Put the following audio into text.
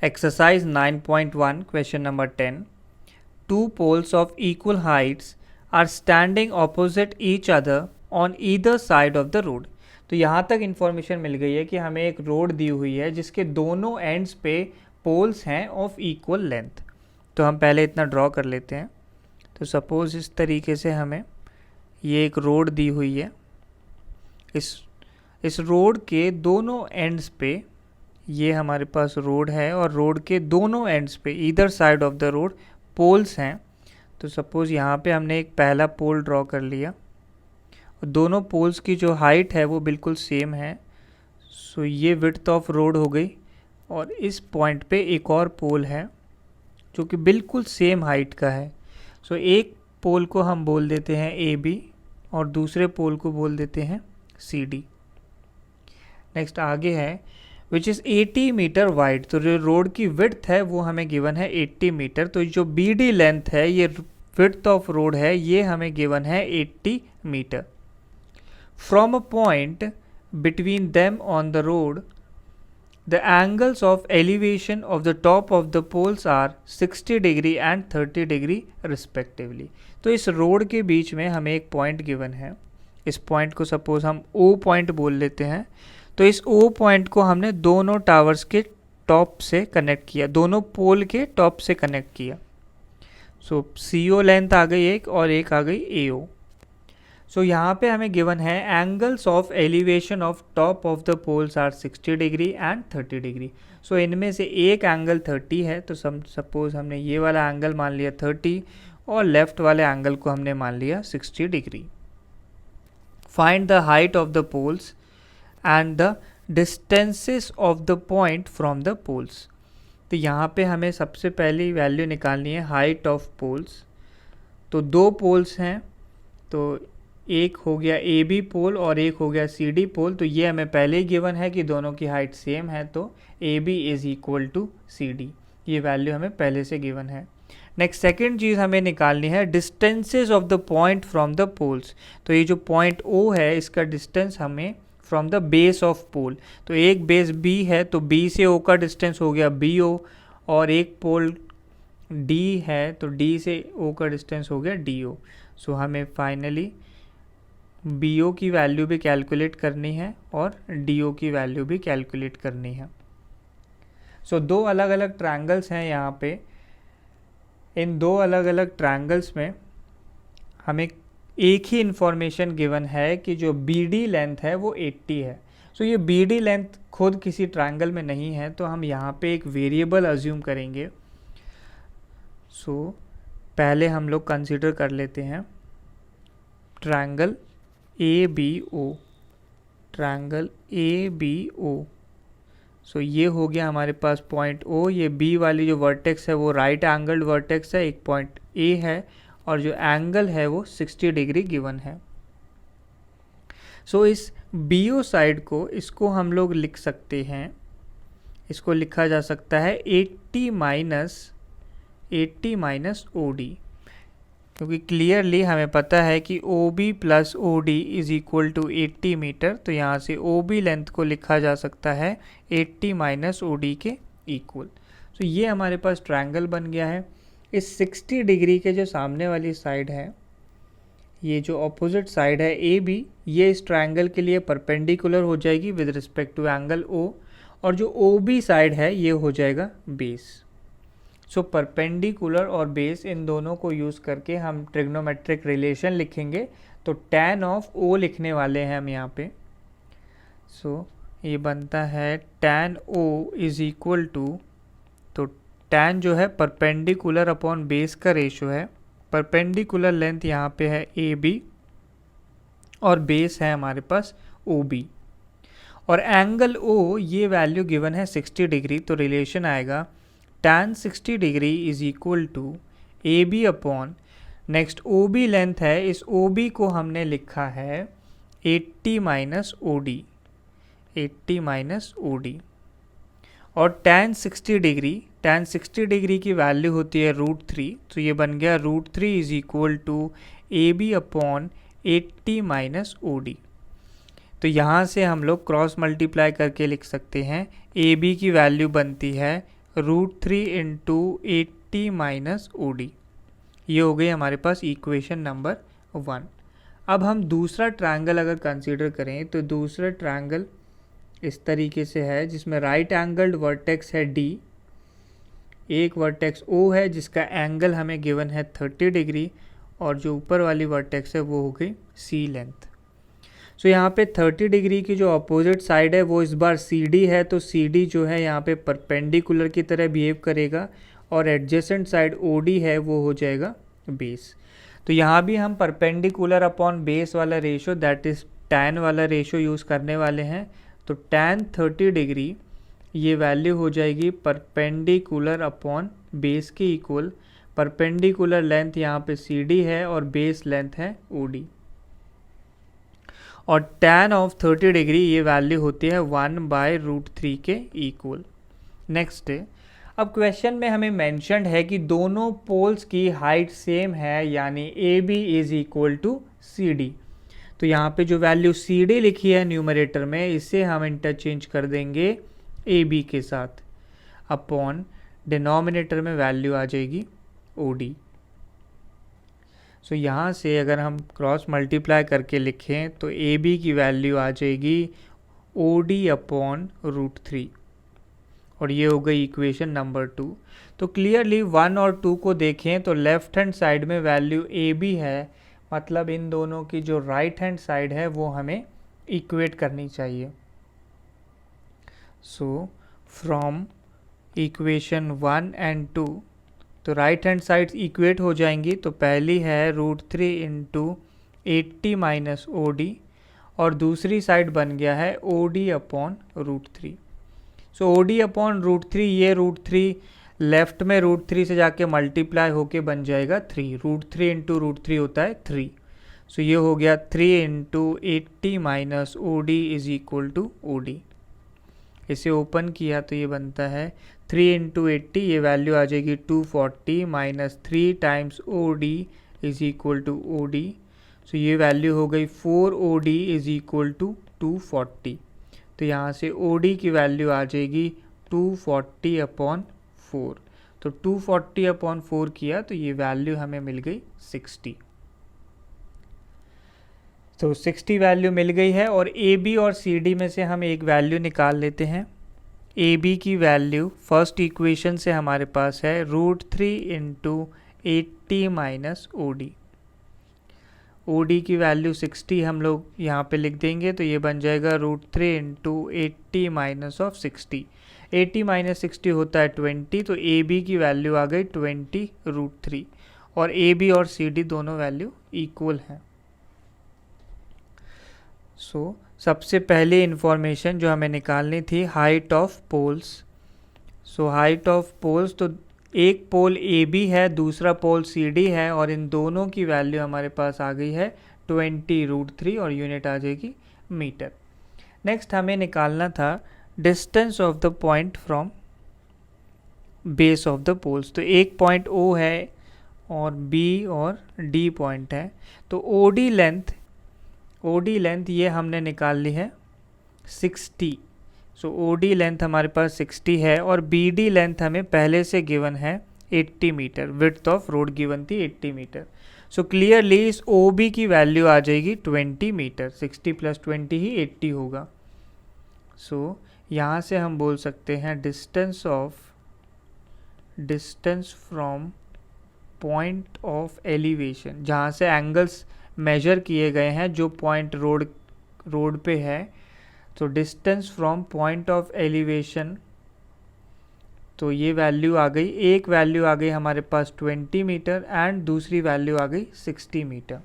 Exercise 9.1 question number 10. Two poles of equal heights are standing opposite each other on either side of the road. तो यहाँ तक information मिल गई है कि हमें एक रोड दी हुई है जिसके दोनों एंड्स पे पोल्स हैं ऑफ इक्वल लेंथ. तो हम पहले इतना ड्रॉ कर लेते हैं. तो सपोज़ इस तरीके से हमें ये एक रोड दी हुई है. इस रोड के दोनों एंड्स पे ये हमारे पास रोड है और रोड के दोनों एंड्स पे either side of the road poles हैं. तो सपोज़ यहाँ पे हमने एक पहला पोल ड्रॉ कर लिया और दोनों पोल्स की जो हाइट है वो बिल्कुल सेम है. सो ये विड्थ ऑफ रोड हो गई और इस पॉइंट पे एक और पोल है जो कि बिल्कुल सेम हाइट का है. सो एक पोल को हम बोल देते हैं ए बी और दूसरे पोल को बोल देते हैं सी डी. नेक्स्ट आगे है विच इज़ 80 मीटर वाइड. तो जो रोड की विड्थ है वो हमें गिवन है 80 मीटर. तो जो बी डी लेंथ है ये विड्थ ऑफ रोड है ये हमें गिवन है 80 meter. From a point between them on the road the angles of elevation of the top of the poles are 60 degree and 30 degree respectively. तो इस road के बीच में हमें एक पॉइंट गिवन है. इस पॉइंट को सपोज हम ओ पॉइंट बोल लेते हैं. तो इस ओ पॉइंट को हमने दोनों टावर्स के टॉप से कनेक्ट किया, दोनों पोल के टॉप से कनेक्ट किया. सो सी ओ लेंथ आ गई एक और एक आ गई ए ओ. सो यहाँ पे हमें गिवन है angles of elevation of top of the poles are 60 degree and 30 degree. So इनमें से एक एंगल 30 है. तो सपोज हमने ये वाला एंगल मान लिया 30 और लेफ्ट वाले एंगल को हमने मान लिया 60 degree. Find the height of the poles and the distances of the point from the poles. तो यहाँ पे हमें सबसे पहली वैल्यू निकालनी है हाइट ऑफ पोल्स. तो दो पोल्स हैं, तो एक हो गया ए बी पोल और एक हो गया सी डी पोल. तो ये हमें पहले ही गिवन है कि दोनों की हाइट सेम है. तो A B is equal to C D, ये वैल्यू हमें पहले से गिवन है. नेक्स्ट सेकेंड चीज़ हमें निकालनी है distances of the point from the poles. तो ये जो पॉइंट ओ है इसका डिस्टेंस हमें from the base of pole. तो एक बेस बी है तो बी से ओ का डिस्टेंस हो गया बी ओ और एक पोल डी है तो डी से ओ का डिस्टेंस हो गया डी ओ. सो हमें फाइनली बी ओ की वैल्यू भी कैलकुलेट करनी है और डी ओ की वैल्यू भी कैलकुलेट करनी है. सो दो अलग अलग ट्रायंगल्स हैं यहाँ पे. इन दो अलग अलग ट्रायंगल्स में हमें एक ही इंफॉर्मेशन गिवन है कि जो बी डी लेंथ है वो 80 है. सो ये बी डी लेंथ खुद किसी ट्रायंगल में नहीं है तो हम यहाँ पे एक वेरिएबल अज्यूम करेंगे. सो पहले हम लोग कंसीडर कर लेते हैं triangle A B O. Triangle A B O. So ये हो गया हमारे पास पॉइंट ओ. ये बी वाली जो वर्टेक्स है वो राइट एंगल्ड वर्टेक्स है, एक पॉइंट ए है और जो एंगल है वो 60 डिग्री गिवन है. सो इस बी ओ साइड को इसको हम लोग लिख सकते हैं, इसको लिखा जा सकता है 80 माइनस ओ डी, क्योंकि क्लियरली हमें पता है कि O B plus O D is equal to 80 metre. तो यहाँ से ओ बी लेंथ को लिखा जा सकता है 80 माइनस ओ डी के इक्वल. तो ये हमारे पास ट्रायंगल बन गया है. इस 60 डिग्री के जो सामने वाली साइड है, ये जो ऑपोजिट साइड है ए बी, ये इस ट्रायंगल के लिए परपेंडिकुलर हो जाएगी with respect to angle O. और जो ओ बी साइड है ये हो जाएगा बेस. सो परपेंडिकुलर और बेस इन दोनों को यूज़ करके हम ट्रिग्नोमेट्रिक रिलेशन लिखेंगे. तो tan ऑफ ओ लिखने वाले हैं हम यहाँ पे. सो ये बनता है tan O is equal to, तो tan जो है परपेंडिकुलर अपॉन बेस का रेशो है. परपेंडिकुलर लेंथ यहाँ पे है ए बी और बेस है हमारे पास ओ बी. और एंगल ओ ये वैल्यू गिवन है 60 डिग्री. तो रिलेशन आएगा tan 60 degree is equal to A B upon, next O B length है, इस ओ बी को हमने लिखा है 80 minus O D. 80 minus O D. और tan 60 डिग्री की वैल्यू होती है √3. तो ये बन गया √3 is equal to A B upon 80 minus O D. तो यहाँ से हम लोग क्रॉस मल्टीप्लाई करके लिख सकते हैं. ए बी की वैल्यू बनती है √3 इंटू 80 माइनस OD। ये हो गई हमारे पास इक्वेशन नंबर 1। अब हम दूसरा ट्रायंगल अगर कंसीडर करें तो दूसरा ट्रायंगल इस तरीके से है जिसमें राइट एंगल्ड वर्टेक्स है D, एक वर्टेक्स O है जिसका एंगल हमें गिवन है 30 डिग्री, और जो ऊपर वाली वर्टेक्स है वो हो गई C लेंथ। सो यहाँ पे 30 डिग्री की जो अपोजिट साइड है वो इस बार CD है, तो CD जो है यहाँ पे परपेंडिकुलर की तरह बिहेव करेगा, और एडजेसेंट साइड OD है वो हो जाएगा बेस। तो यहाँ भी हम परपेंडिकुलर अपॉन बेस वाला रेशो दैट इज tan वाला रेशो यूज़ करने वाले हैं। तो tan 30 डिग्री ये वैल्यू हो जाएगी परपेंडिकुलर अपॉन बेस के इक्वल। परपेंडिकुलर लेंथ यहाँ पे CD है और बेस लेंथ है OD, और tan ऑफ 30 डिग्री ये वैल्यू होती है 1/√3 के इक्वल। नेक्स्ट, अब क्वेश्चन में हमें मेंशन्ड है कि दोनों पोल्स की हाइट सेम है, यानी AB is equal to CD। तो यहाँ पे जो वैल्यू CD लिखी है न्यूमरेटर में, इसे हम इंटरचेंज कर देंगे AB के साथ, अपॉन डिनोमिनेटर में वैल्यू आ जाएगी OD। सो यहाँ से अगर हम क्रॉस मल्टीप्लाई करके लिखें तो AB की वैल्यू आ जाएगी OD अपॉन √3, और ये हो गई इक्वेशन नंबर 2। तो क्लियरली 1 और 2 को देखें तो लेफ्ट हैंड साइड में वैल्यू AB है, मतलब इन दोनों की जो राइट हैंड साइड है वो हमें इक्वेट करनी चाहिए। सो फ्रॉम इक्वेशन 1 एंड 2, तो राइट हैंड साइड इक्वेट हो जाएंगी। तो पहली है √3 इंटू 80 माइनस OD, और दूसरी साइड बन गया है OD अपॉन √3। सो OD अपॉन √3, ये √3 लेफ्ट में √3 से जाके मल्टीप्लाई होके बन जाएगा 3। √3 इंटू √3 होता है 3। सो ये हो गया 3 into 80 minus OD is equal to OD। इसे ओपन किया तो ये बनता है 3 इंटू 80, ये वैल्यू आ जाएगी 240 minus 3 times OD is equal to OD। So ये वैल्यू हो गई 4OD इज इक्वल टू 240। तो यहाँ से OD की वैल्यू आ जाएगी 240 अपॉन 4। तो 240 अपॉन 4 किया तो ये वैल्यू हमें मिल गई 60। तो 60 वैल्यू मिल गई है, और AB और CD में से हम एक वैल्यू निकाल लेते हैं। AB की वैल्यू फर्स्ट इक्वेशन से हमारे पास है √3 इंटू 80 माइनस OD। OD की वैल्यू 60 हम लोग यहाँ पे लिख देंगे, तो ये बन जाएगा √3 इंटू 80 माइनस ऑफ 60। 80 माइनस 60 होता है 20, तो AB की वैल्यू आ गई 20 √3, और AB और CD दोनों वैल्यू इक्वल हैं। सो सबसे पहले इंफॉर्मेशन जो हमें निकालनी थी, height of poles. So height of poles, तो एक पोल AB है, दूसरा पोल CD है, और इन दोनों की वैल्यू हमारे पास आ गई है 20 √3, और यूनिट आ जाएगी मीटर। नेक्स्ट हमें निकालना था distance of the point from base of the poles. तो एक पॉइंट O है और B और D पॉइंट है, तो OD लेंथ ये हमने निकाल ली है 60। सो OD लेंथ हमारे पास 60 है, और BD लेंथ हमें पहले से गिवन है 80 metre. Width of road given थी 80 मीटर। सो क्लियरली इस OB की वैल्यू आ जाएगी 20 मीटर। 60 प्लस 20 ही 80 होगा। सो यहाँ से हम बोल सकते हैं distance from point of elevation, जहाँ से एंगल्स मेजर किए गए हैं जो पॉइंट रोड पे है। तो distance from point of elevation, तो ये वैल्यू आ गई, एक वैल्यू आ गई हमारे पास 20 मीटर एंड दूसरी वैल्यू आ गई 60 मीटर।